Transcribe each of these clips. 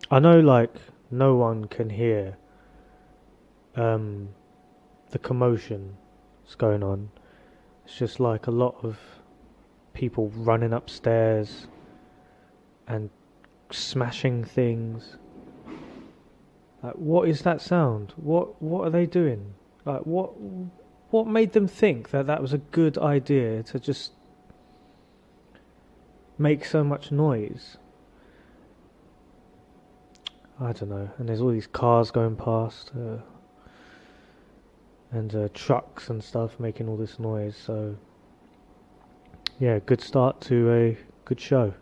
I know, like, no one can hear the commotion that's going on. It's just like a lot of people running upstairs and smashing things. Like, what is that sound? What are they doing? Like, what made them think that that was a good idea to just make so much noise? I don't know. And there's all these cars going past, and trucks and stuff making all this noise. So yeah, good start to a good show.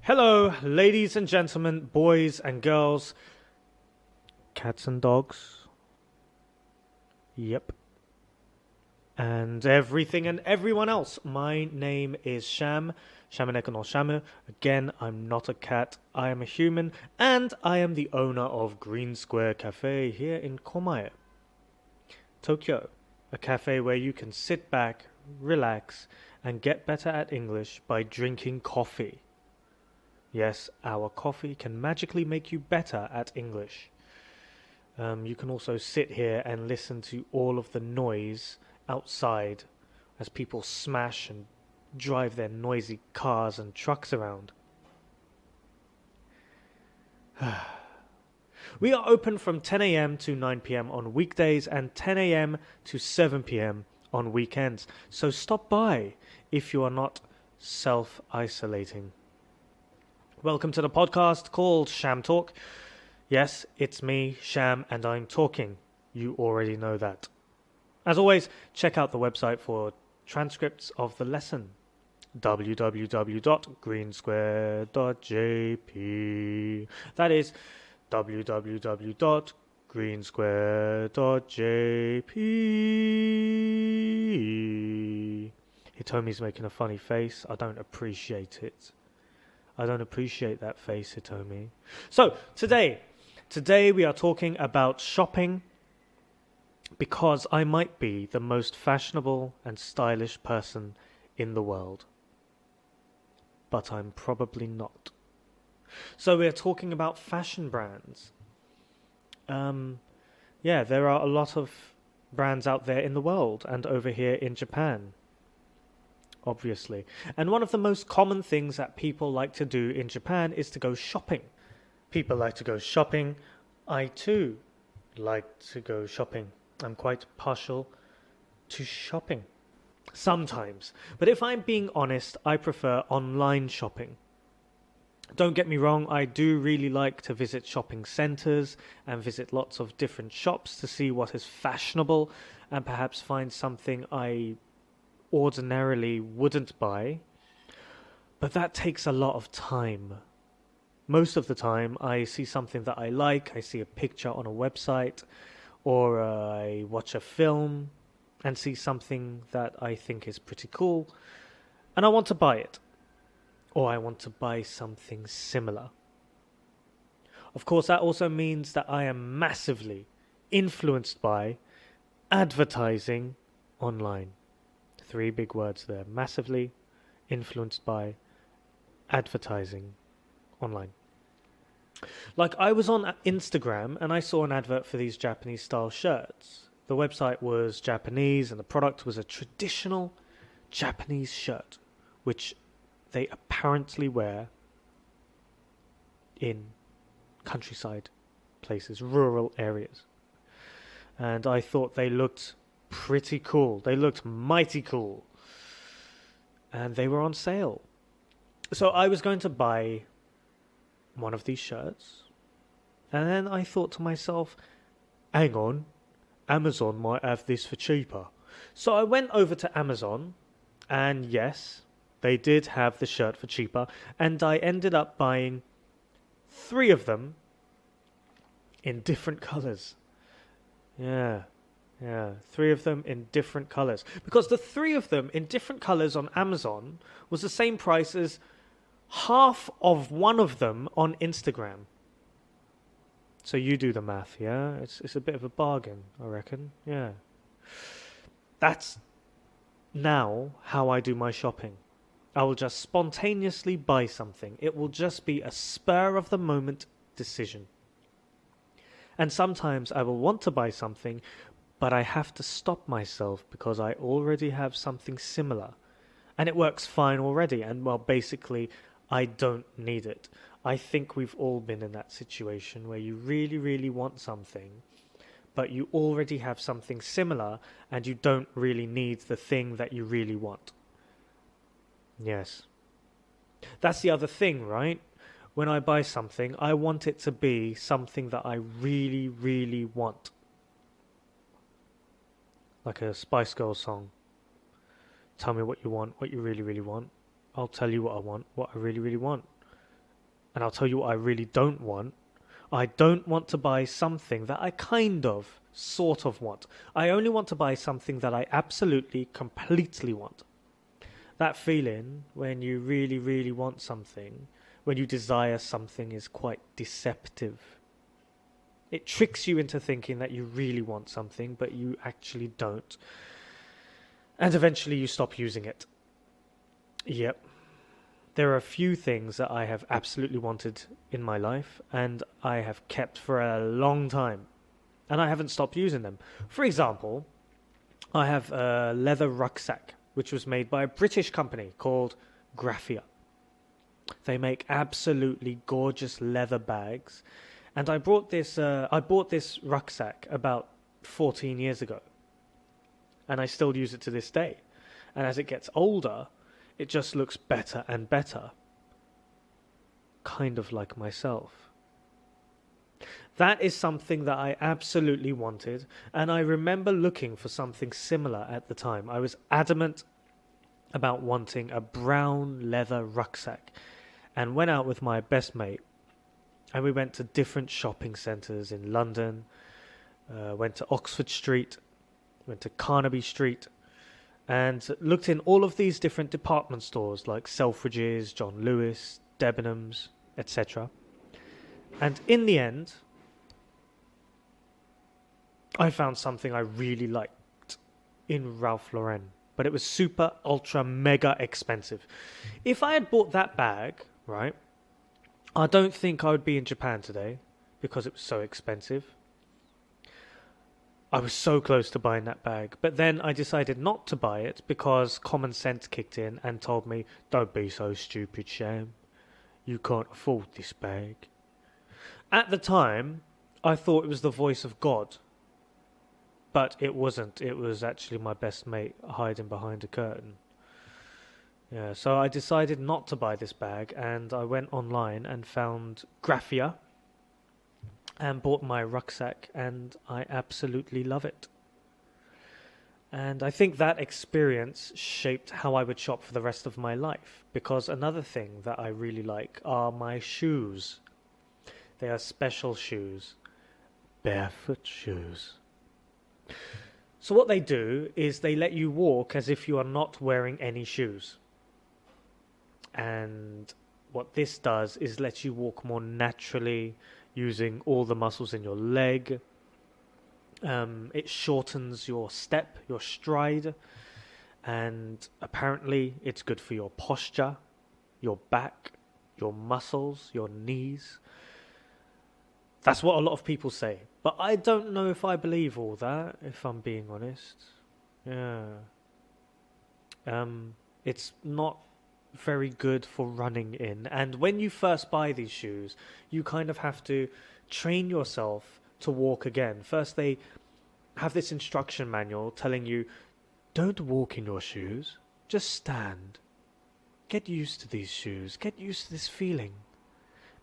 Hello, ladies and gentlemen, boys and girls, cats and dogs. Yep. And everything and everyone else. My name is Sham, Shamaneko no Shamu. Again, I'm not a cat, I am a human, and I am the owner of Green Square Cafe here in Komae, Tokyo. A cafe where you can sit back, relax, and get better at English by drinking coffee. Yes, our coffee can magically make you better at English. You can also sit here and listen to all of the noise outside as people smash and drive their noisy cars and trucks around. We are open from 10 a.m. to 9 p.m. on weekdays and 10 a.m. to 7 p.m. on weekends. So stop by if you are not self-isolating. Welcome to the podcast called Sham Talk. Yes, it's me, Sham, and I'm talking. You already know that. As always, check out the website for transcripts of the lesson. www.greensquare.jp. That is www.greensquare.jp. Hitomi's making a funny face. I don't appreciate it. I don't appreciate that face, Hitomi. So, today we are talking about shopping because I might be the most fashionable and stylish person in the world. But I'm probably not. So we're talking about fashion brands. Yeah, there are a lot of brands out there in the world and over here in Japan. Obviously. And one of the most common things that people like to do in Japan is to go shopping. People like to go shopping. I too like to go shopping. I'm quite partial to shopping. Sometimes. But if I'm being honest, I prefer online shopping. Don't get me wrong, I do really like to visit shopping centres and visit lots of different shops to see what is fashionable and perhaps find something I ordinarily wouldn't buy, but that takes a lot of time. Most of the time I see something that I like, I see a picture on a website, or I watch a film and see something that I think is pretty cool, and I want to buy it, or I want to buy something similar. Of course, that also means that I am massively influenced by advertising online. 3 big words there. Massively influenced by advertising online. Like, I was on Instagram and I saw an advert for these Japanese style shirts. The website was Japanese and the product was a traditional Japanese shirt, which they apparently wear in countryside places, rural areas. And I thought they looked pretty cool. They looked mighty cool. And they were on sale. So I was going to buy one of these shirts. And then I thought to myself, hang on, Amazon might have this for cheaper. So I went over to Amazon, and yes, they did have the shirt for cheaper. And I ended up buying 3 of them in different colors. Yeah, 3 of them in different colors. Because the 3 of them in different colors on Amazon was the same price as half of one of them on Instagram. So you do the math, yeah? It's a bit of a bargain, I reckon. Yeah. That's now how I do my shopping. I will just spontaneously buy something. It will just be a spur of the moment decision. And sometimes I will want to buy something, but I have to stop myself because I already have something similar. And it works fine already. And well, basically, I don't need it. I think we've all been in that situation where you really, really want something, but you already have something similar and you don't really need the thing that you really want. Yes. That's the other thing, right? When I buy something, I want it to be something that I really, really want. Like a Spice Girls song. Tell me what you want, what you really, really want. I'll tell you what I want, what I really, really want. And I'll tell you what I really don't want. I don't want to buy something that I kind of, sort of want. I only want to buy something that I absolutely, completely want. That feeling when you really, really want something, when you desire something, is quite deceptive. It tricks you into thinking that you really want something, but you actually don't. And eventually you stop using it. Yep. There are a few things that I have absolutely wanted in my life, and I have kept for a long time, and I haven't stopped using them. For example, I have a leather rucksack, which was made by a British company called Graphia. They make absolutely gorgeous leather bags, and I bought this rucksack about 14 years ago, and I still use it to this day. And as it gets older, it just looks better and better. Kind of like myself. That is something that I absolutely wanted, and I remember looking for something similar at the time. I was adamant about wanting a brown leather rucksack, and went out with my best mate, and we went to different shopping centres in London, went to Oxford Street, went to Carnaby Street, and looked in all of these different department stores like Selfridges, John Lewis, Debenhams, etc. And in the end, I found something I really liked in Ralph Lauren, but it was super, ultra, mega expensive. If I had bought that bag, right, I don't think I would be in Japan today because it was so expensive. I was so close to buying that bag, but then I decided not to buy it because common sense kicked in and told me, don't be so stupid, Sham. You can't afford this bag. At the time, I thought it was the voice of God, but it wasn't. It was actually my best mate hiding behind a curtain. Yeah, so I decided not to buy this bag, and I went online and found Graphia and bought my rucksack, and I absolutely love it. And I think that experience shaped how I would shop for the rest of my life, because another thing that I really like are my shoes. They are special shoes, barefoot shoes. So what they do is they let you walk as if you are not wearing any shoes. And what this does is let you walk more naturally, using all the muscles in your leg. It shortens your step, your stride, and apparently it's good for your posture, your back, your muscles, your knees. That's what a lot of people say, but I don't know if I believe all that, if I'm being honest. Yeah. It's not very good for running in, and when you first buy these shoes, you kind of have to train yourself to walk again. First, they have this instruction manual telling you, don't walk in your shoes, just stand. Get used to these shoes, get used to this feeling.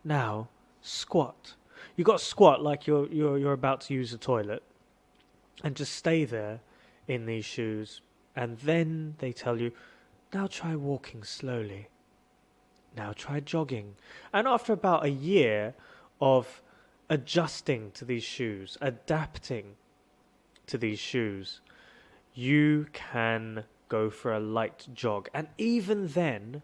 Now, squat. You got to squat like you're about to use the toilet, and just stay there in these shoes, and then they tell you, now try walking slowly. Now try jogging. And after about a year of adjusting to these shoes, adapting to these shoes, you can go for a light jog. And even then,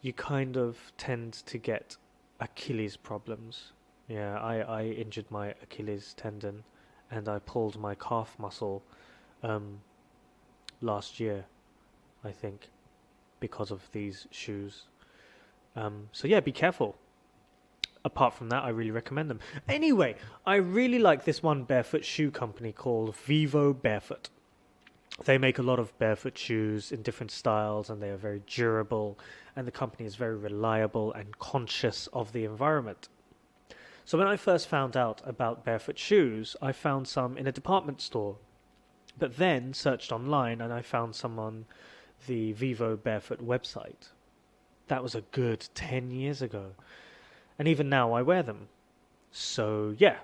you kind of tend to get Achilles problems. Yeah, I injured my Achilles tendon and I pulled my calf muscle last year, I think, because of these shoes. So yeah, be careful. Apart from that, I really recommend them. Anyway, I really like this one barefoot shoe company called Vivo Barefoot. They make a lot of barefoot shoes in different styles and they are very durable, and the company is very reliable and conscious of the environment. So when I first found out about barefoot shoes, I found some in a department store, but then searched online and I found some on the Vivo Barefoot website. That was a good 10 years ago. And even now I wear them. So yeah,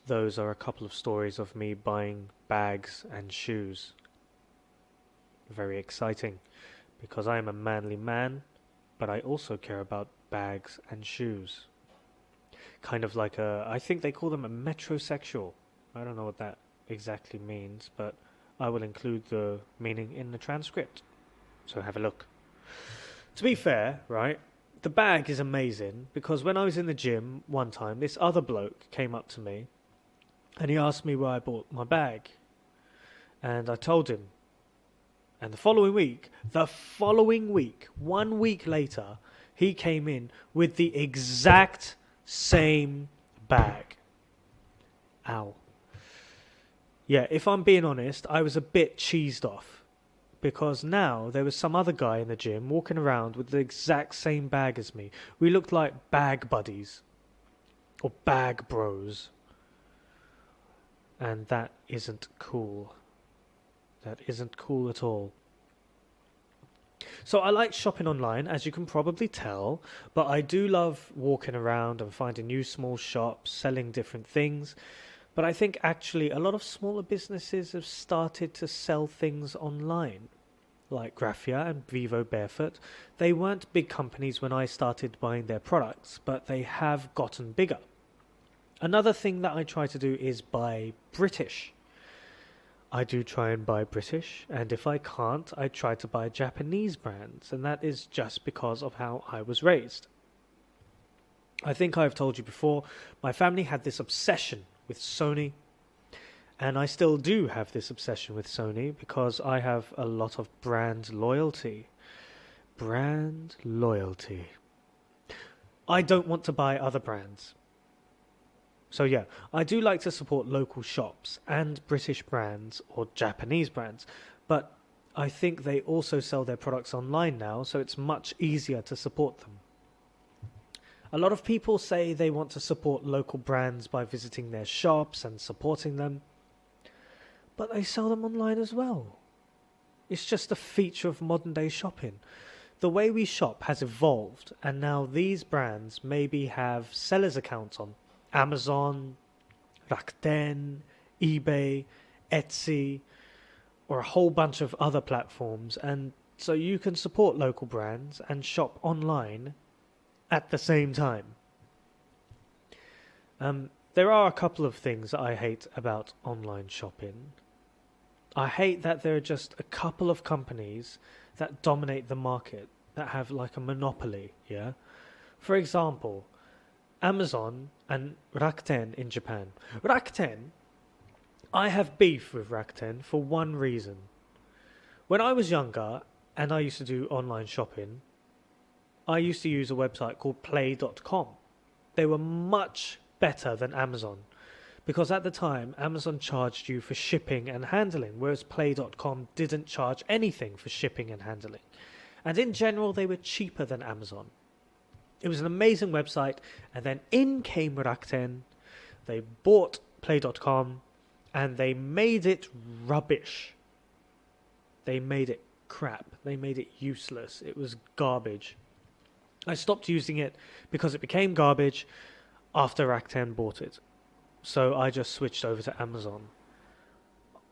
those are a couple of stories of me buying bags and shoes. Very exciting, because I am a manly man, but I also care about bags and shoes. Kind of like I think they call them a metrosexual. I don't know what that exactly means, but I will include the meaning in the transcript. So have a look. To be fair, right, the bag is amazing, because when I was in the gym one time, this other bloke came up to me and he asked me where I bought my bag. And I told him. And the following week, 1 week later, he came in with the exact same bag. Ow. Yeah, if I'm being honest, I was a bit cheesed off. Because now there was some other guy in the gym walking around with the exact same bag as me. We looked like bag buddies. Or bag bros. And that isn't cool. That isn't cool at all. So I like shopping online, as you can probably tell, but I do love walking around and finding new small shops selling different things. But I think actually a lot of smaller businesses have started to sell things online, like Graphia and Vivo Barefoot. They weren't big companies when I started buying their products, but they have gotten bigger. Another thing that I try to do is buy British. I do try and buy British, and if I can't, I try to buy Japanese brands, and that is just because of how I was raised. I think I've told you before, my family had this obsession with Sony, and I still do have this obsession with Sony because I have a lot of brand loyalty. Brand loyalty. I don't want to buy other brands. So yeah, I do like to support local shops and British brands or Japanese brands, but I think they also sell their products online now, so it's much easier to support them. A lot of people say they want to support local brands by visiting their shops and supporting them, but they sell them online as well. It's just a feature of modern day shopping. The way we shop has evolved, and now these brands maybe have sellers' accounts on Amazon, Rakuten, eBay, Etsy, or a whole bunch of other platforms, and so you can support local brands and shop online at the same time. There are a couple of things that I hate about online shopping. I hate that there are just a couple of companies that dominate the market, that have like a monopoly, yeah? For example, Amazon and Rakuten in Japan. Rakuten, I have beef with Rakuten for one reason. When I was younger and I used to do online shopping, I used to use a website called play.com. They were much better than Amazon, because at the time Amazon charged you for shipping and handling, whereas play.com didn't charge anything for shipping and handling. And in general, they were cheaper than Amazon. It was an amazing website, and then in came Rakuten. They bought play.com and they made it rubbish. They made it crap. They made it useless. It was garbage. I stopped using it because it became garbage after Rakuten bought it. So I just switched over to Amazon.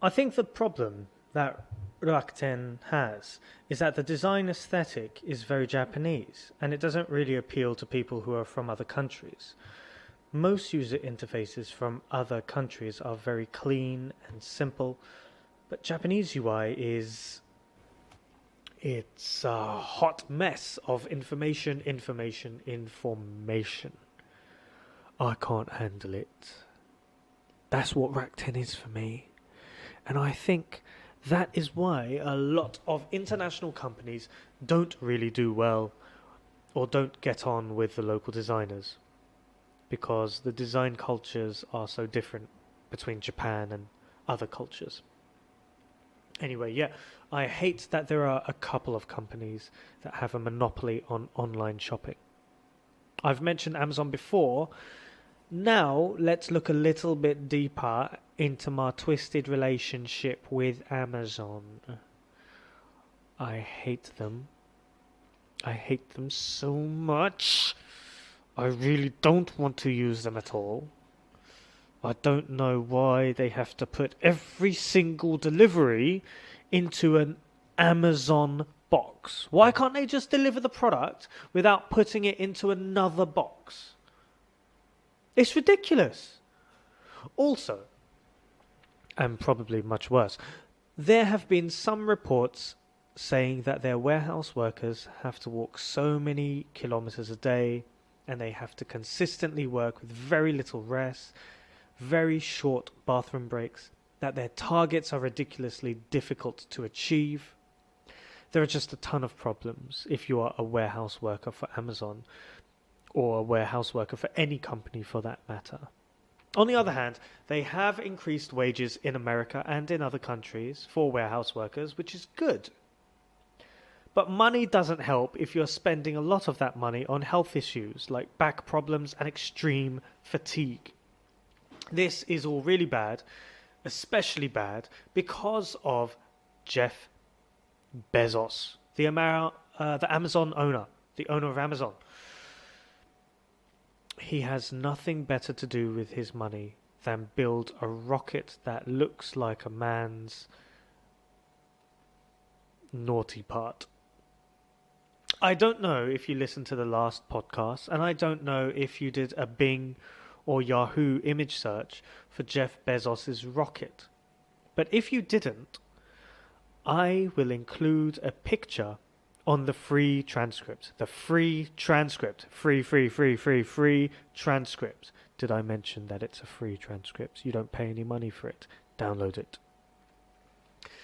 I think the problem that Rakuten has is that the design aesthetic is very Japanese, and it doesn't really appeal to people who are from other countries. Most user interfaces from other countries are very clean and simple, but Japanese UI is It's a hot mess of information. I can't handle it. That's what Rakuten is for me. And I think that is why a lot of international companies don't really do well or don't get on with the local designers, because the design cultures are so different between Japan and other cultures. Anyway, yeah, I hate that there are a couple of companies that have a monopoly on online shopping. I've mentioned Amazon before. Now, let's look a little bit deeper into my twisted relationship with Amazon. I hate them. I hate them so much. I really don't want to use them at all. I don't know why they have to put every single delivery into an Amazon box. Why can't they just deliver the product without putting it into another box? It's ridiculous. Also, and probably much worse, there have been some reports saying that their warehouse workers have to walk so many kilometers a day, and they have to consistently work with very little rest, very short bathroom breaks, that their targets are ridiculously difficult to achieve. There are just a ton of problems if you are a warehouse worker for Amazon, or a warehouse worker for any company for that matter. On the other hand, they have increased wages in America and in other countries for warehouse workers, which is good. But money doesn't help if you're spending a lot of that money on health issues like back problems and extreme fatigue. This is all really bad, especially bad because of Jeff Bezos, the Amazon owner, the owner of Amazon. He has nothing better to do with his money than build a rocket that looks like a man's naughty part. I don't know if you listened to the last podcast, and I don't know if you did a Bing or Yahoo image search for Jeff Bezos's rocket. But if you didn't, I will include a picture on the free transcript. The free transcript. Free transcript. Did I mention that it's a free transcript? You don't pay any money for it. Download it.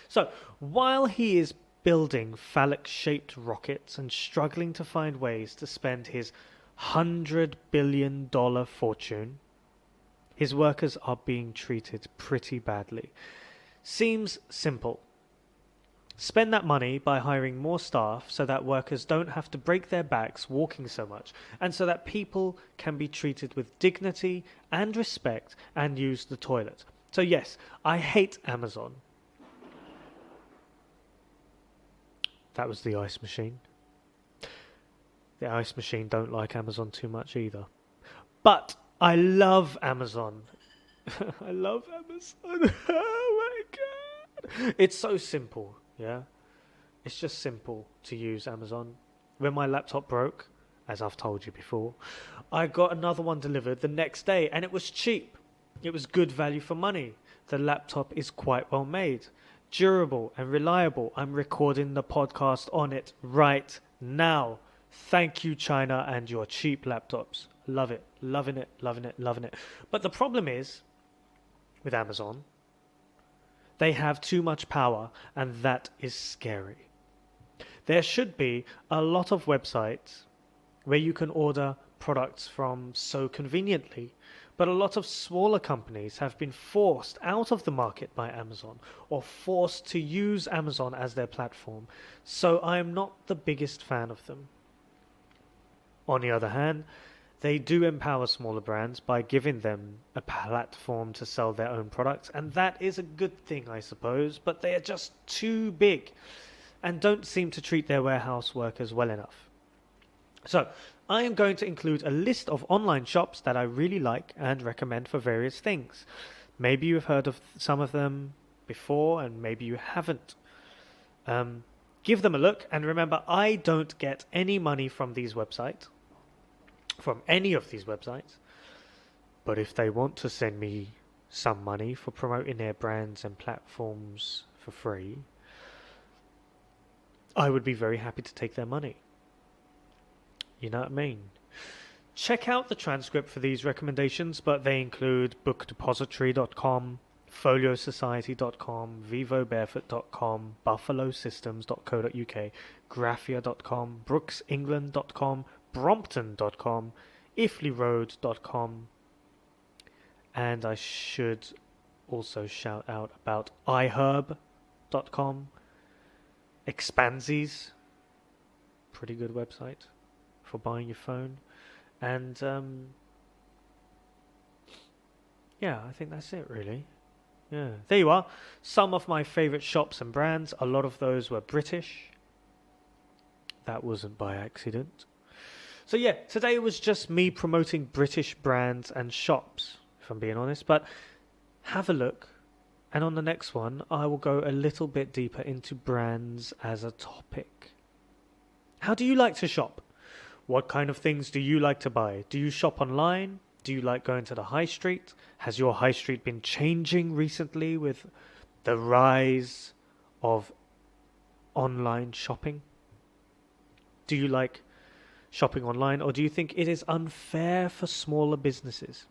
So, while he is building phallic-shaped rockets and struggling to find ways to spend his $100 billion fortune, his workers are being treated pretty badly. Seems simple. Spend that money by hiring more staff so that workers don't have to break their backs walking so much, and so that people can be treated with dignity and respect and use the toilet. So yes, I hate Amazon. That was the ice machine. The ice machine don't like Amazon too much either. But I love Amazon. I love Amazon. Oh my god. It's so simple. Yeah, it's just simple to use Amazon. When my laptop broke, as I've told you before, I got another one delivered the next day, and it was cheap. It was good value for money. The laptop is quite well made, durable and reliable. I'm recording the podcast on it right now. Thank you, China, and your cheap laptops. Love it, loving it, loving it, loving it. But the problem is, with Amazon, they have too much power, and that is scary. There should be a lot of websites where you can order products from so conveniently, but a lot of smaller companies have been forced out of the market by Amazon, or forced to use Amazon as their platform, so I am not the biggest fan of them. On the other hand, they do empower smaller brands by giving them a platform to sell their own products, and that is a good thing, I suppose, but they are just too big and don't seem to treat their warehouse workers well enough. So, I am going to include a list of online shops that I really like and recommend for various things. Maybe you've heard of some of them before, and maybe you haven't. Give them a look, and remember, I don't get any money from these websites. From any of these websites, but if they want to send me some money for promoting their brands and platforms for free, I would be very happy to take their money. You know what I mean? Check out the transcript for these recommendations, but they include bookdepository.com, foliosociety.com, vivobarefoot.com, buffalosystems.co.uk, graphia.com, brooksengland.com, brompton.com, ifleyroad.com, and I should also shout out about iherb.com, Expansies, pretty good website for buying your phone, and yeah, I think that's it really. Yeah, there you are. Some of my favorite shops and brands. A lot of those were British. That wasn't by accident. So yeah, today was just me promoting British brands and shops, if I'm being honest. But have a look. And on the next one, I will go a little bit deeper into brands as a topic. How do you like to shop? What kind of things do you like to buy? Do you shop online? Do you like going to the high street? Has your high street been changing recently with the rise of online shopping? Do you like shopping online, or do you think it is unfair for smaller businesses?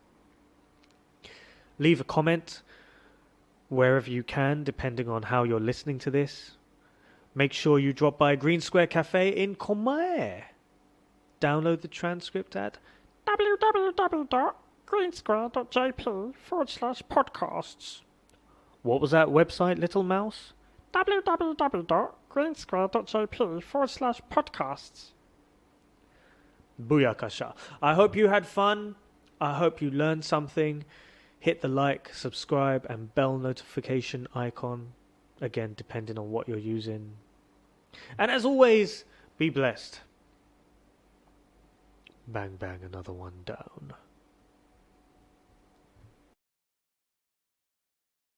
Leave a comment wherever you can, depending on how you're listening to this. Make sure you drop by Green Square Cafe in Comair. Download the transcript at www.greensquare.jp/podcasts. What was that website, little mouse? www.greensquare.jp/podcasts. Booyakasha. I hope you had fun. I hope you learned something. Hit the like, subscribe, and bell notification icon. Again, depending on what you're using. And as always, be blessed. Bang, bang, another one down.